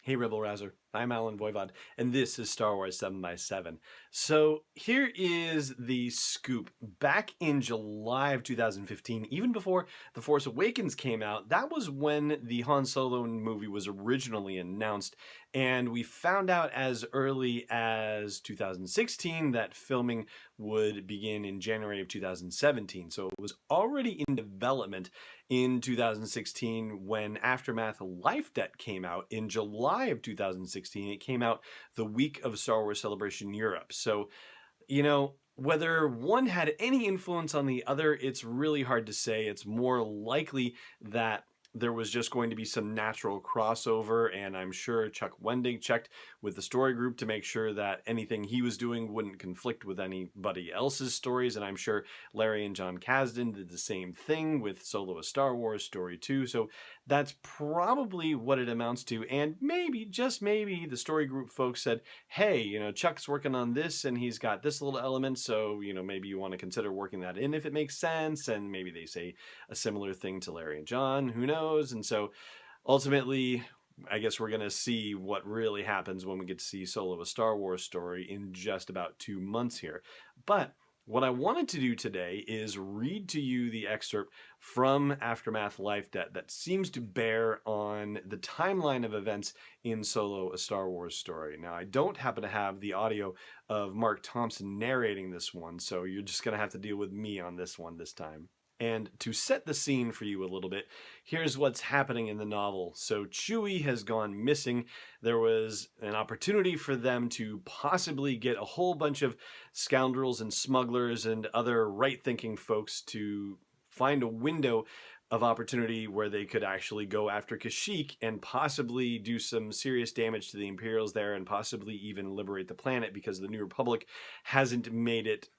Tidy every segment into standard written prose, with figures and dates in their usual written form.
Hey Rebel Rouser, I'm Alan Voivod, and this is Star Wars 7 by 7 So here is the scoop. Back in July of 2015, even before The Force Awakens came out, that was when the Han Solo movie was originally announced, and we found out as early as 2016 that filming would begin in January of 2017. So it was already in development in 2016 when Aftermath Life Debt came out in July of 2016. It came out the week of Star Wars Celebration Europe. So, whether one had any influence on the other, it's really hard to say. It's more likely that there was just going to be some natural crossover, and I'm sure Chuck Wendig checked with the story group to make sure that anything he was doing wouldn't conflict with anybody else's stories, and I'm sure Larry and John Kasdan did the same thing with Solo: A Star Wars Story 2, so that's probably what it amounts to, and maybe, just maybe, the story group folks said, hey, Chuck's working on this, and he's got this little element, so, maybe you want to consider working that in if it makes sense, and maybe they say a similar thing to Larry and John, who knows? And so ultimately, I guess we're going to see what really happens when we get to see Solo: A Star Wars Story in just about 2 months here. But what I wanted to do today is read to you the excerpt from Aftermath Life Debt that seems to bear on the timeline of events in Solo: A Star Wars Story. Now, I don't happen to have the audio of Mark Thompson narrating this one, so you're just going to have to deal with me on this one this time. And to set the scene for you a little bit, here's what's happening in the novel. So Chewie has gone missing. There was an opportunity for them to possibly get a whole bunch of scoundrels and smugglers and other right-thinking folks to find a window of opportunity where they could actually go after Kashyyyk and possibly do some serious damage to the Imperials there and possibly even liberate the planet, because the New Republic hasn't made it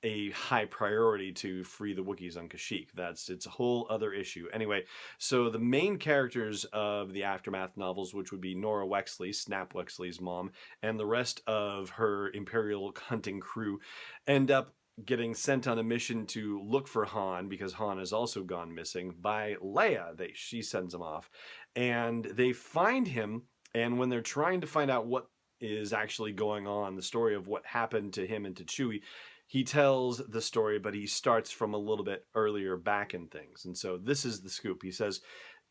a high priority to free the Wookiees on Kashyyyk. It's a whole other issue. Anyway, so the main characters of the Aftermath novels, which would be Nora Wexley, Snap Wexley's mom, and the rest of her Imperial hunting crew, end up getting sent on a mission to look for Han, because Han has also gone missing, by Leia. She sends him off. And they find him, and when they're trying to find out what is actually going on, the story of what happened to him and to Chewie, he tells the story, but he starts from a little bit earlier back in things. And so this is the scoop. He says,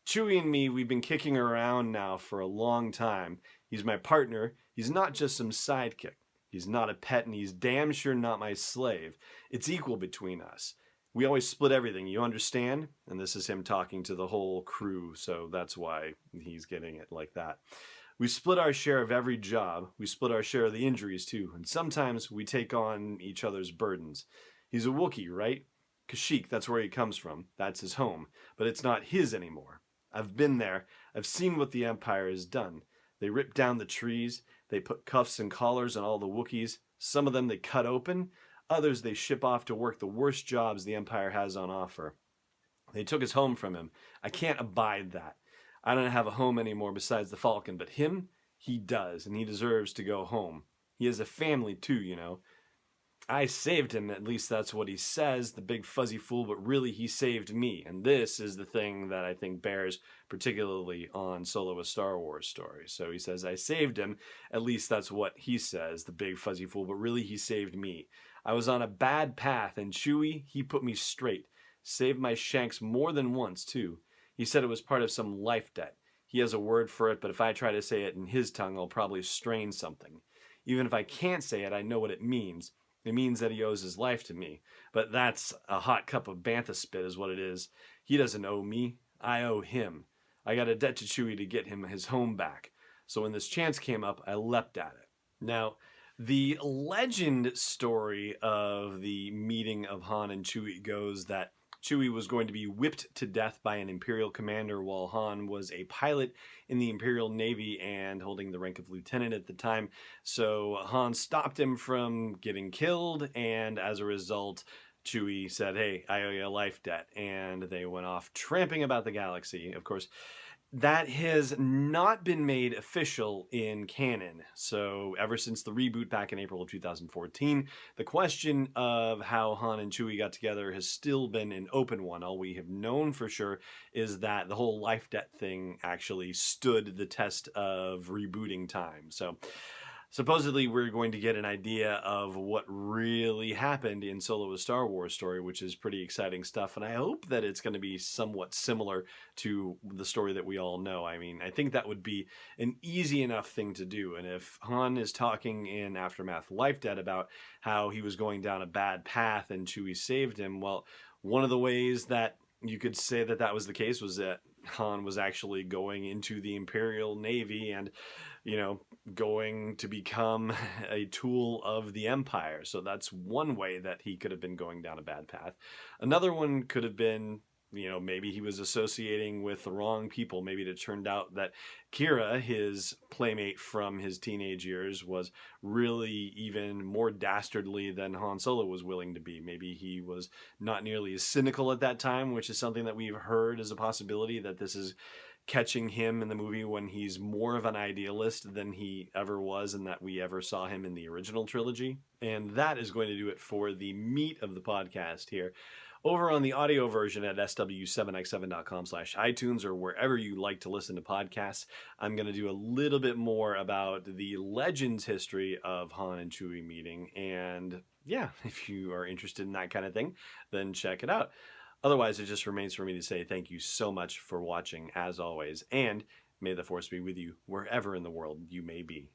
Chewie and me, we've been kicking around now for a long time. He's my partner. He's not just some sidekick. He's not a pet, and he's damn sure not my slave. It's equal between us. We always split everything, you understand? And this is him talking to the whole crew, so that's why he's getting it like that. We split our share of every job. We split our share of the injuries, too. And sometimes we take on each other's burdens. He's a Wookiee, right? Kashyyyk, that's where he comes from. That's his home. But it's not his anymore. I've been there. I've seen what the Empire has done. They rip down the trees. They put cuffs and collars on all the Wookiees. Some of them they cut open. Others they ship off to work the worst jobs the Empire has on offer. They took his home from him. I can't abide that. I don't have a home anymore besides the Falcon, but him, he does, and he deserves to go home. He has a family too, I saved him, at least that's what he says, the big fuzzy fool, but really he saved me. And this is the thing that I think bears particularly on Solo: A Star Wars Story. So he says, I saved him, at least that's what he says, the big fuzzy fool, but really he saved me. I was on a bad path, and Chewie, he put me straight. Saved my shanks more than once, too. He said it was part of some life debt. He has a word for it, but if I try to say it in his tongue, I'll probably strain something. Even if I can't say it, I know what it means. It means that he owes his life to me. But that's a hot cup of bantha spit is what it is. He doesn't owe me. I owe him. I got a debt to Chewie to get him his home back. So when this chance came up, I leapt at it. Now, the legend story of the meeting of Han and Chewie goes that Chewie was going to be whipped to death by an Imperial commander while Han was a pilot in the Imperial Navy and holding the rank of lieutenant at the time. So Han stopped him from getting killed, and as a result, Chewie said, hey, I owe you a life debt, and they went off tramping about the galaxy. Of course, that has not been made official in canon. So ever since the reboot back in April of 2014, the question of how Han and Chewie got together has still been an open one. All we have known for sure is that the whole life debt thing actually stood the test of rebooting time. So supposedly we're going to get an idea of what really happened in Solo: A Star Wars Story, which is pretty exciting stuff. And I hope that it's going to be somewhat similar to the story that we all know. I mean, I think that would be an easy enough thing to do. And if Han is talking in Aftermath Life Debt about how he was going down a bad path and Chewie saved him, well, one of the ways that you could say that that was the case was that Han was actually going into the Imperial Navy and, going to become a tool of the Empire. So that's one way that he could have been going down a bad path. Another one could have been, maybe he was associating with the wrong people. Maybe it turned out that Kira, his playmate from his teenage years, was really even more dastardly than Han Solo was willing to be. Maybe he was not nearly as cynical at that time, which is something that we've heard as a possibility, that this is catching him in the movie when he's more of an idealist than he ever was and that we ever saw him in the original trilogy. And that is going to do it for the meat of the podcast here. Over on the audio version at sw7x7.com/iTunes or wherever you like to listen to podcasts, I'm going to do a little bit more about the Legends history of Han and Chewie meeting. And yeah, if you are interested in that kind of thing, then check it out. Otherwise, it just remains for me to say thank you so much for watching, as always, and may the Force be with you wherever in the world you may be.